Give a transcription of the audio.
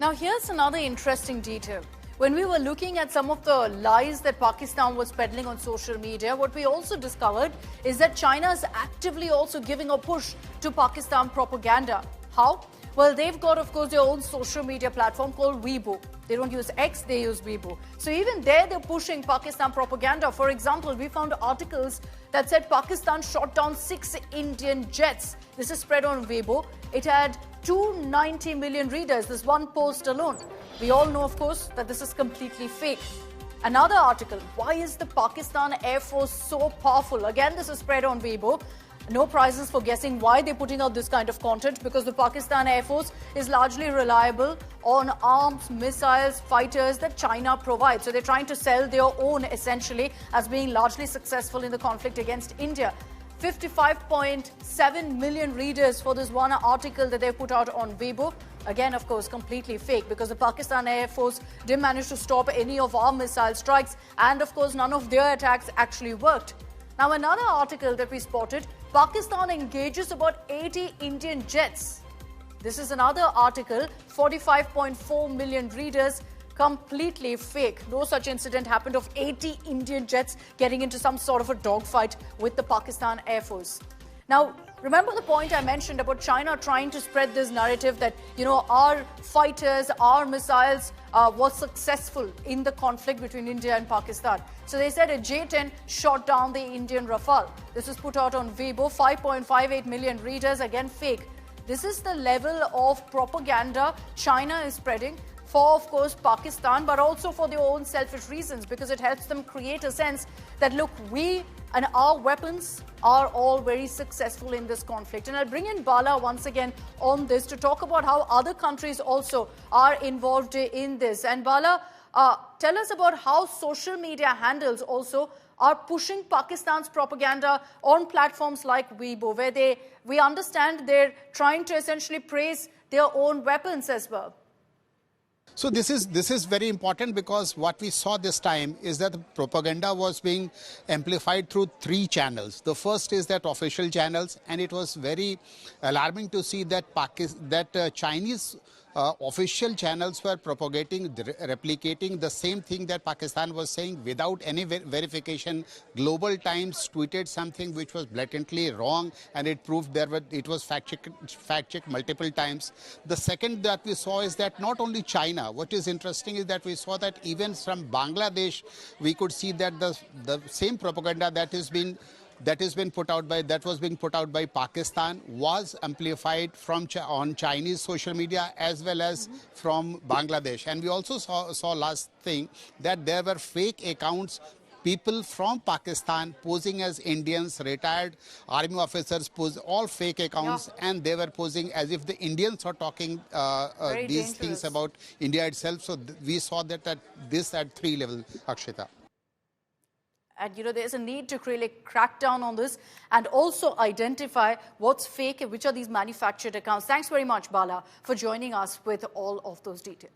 Now, here's another interesting detail. When we were looking at some of the lies that Pakistan was peddling on social media, what we also discovered is that China is actively also giving a push to Pakistan propaganda. How? Well, they've got, of course, their own social media platform called Weibo. They don't use X, they use Weibo. So even there, they're pushing Pakistan propaganda. For example, we found articles that said Pakistan shot down 6 Indian jets. This is spread on Weibo. It had 290 million readers, this one post alone. We all know, of course, that this is completely fake. Another article, why is the Pakistan Air Force so powerful? Again, this is spread on Weibo. No prizes for guessing why they're putting out this kind of content, because the Pakistan Air Force is largely reliable on arms, missiles, fighters that China provides. So they're trying to sell their own, essentially, as being largely successful in the conflict against India. 55.7 million readers for this one article that they put out on Weibo. Again, of course, completely fake, because the Pakistan Air Force didn't manage to stop any of our missile strikes, and of course none of their attacks actually worked. Now, another article that we spotted, Pakistan engages about 80 Indian jets. This is another article, 45.4 million readers, completely fake. No such incident happened of 80 Indian jets getting into some sort of a dogfight with the Pakistan Air Force. Now, remember the point I mentioned about China trying to spread this narrative that, our fighters, our missiles was successful in the conflict between India and Pakistan. So they said a J-10 shot down the Indian Rafale. This was put out on Weibo, 5.58 million readers, again fake. This is the level of propaganda China is spreading for, of course, Pakistan, but also for their own selfish reasons, because it helps them create a sense that, look, we and our weapons are all very successful in this conflict. And I'll bring in Bala once again on this to talk about how other countries also are involved in this. And Bala, tell us about how social media handles also are pushing Pakistan's propaganda on platforms like Weibo, where we understand they're trying to essentially praise their own weapons as well. So this is very important, because what we saw this time is that the propaganda was being amplified through 3 channels. The first is that official channels, and it was very alarming to see that Chinese official channels were replicating the same thing that Pakistan was saying without any verification. Global Times tweeted something which was blatantly wrong, and it proved it was fact-checked multiple times. The second that we saw is that not only China, what is interesting is that we saw that even from Bangladesh, we could see that the same propaganda that was being put out by Pakistan was amplified on Chinese social media as well as from Bangladesh. And we also saw last thing that there were fake accounts, people from Pakistan posing as Indians, retired army officers, all fake accounts, and they were posing as if the Indians are talking these things about India itself. So we saw that this at 3 levels, Akshita. And, there's a need to really crack down on this and also identify what's fake and which are these manufactured accounts. Thanks very much, Bala, for joining us with all of those details.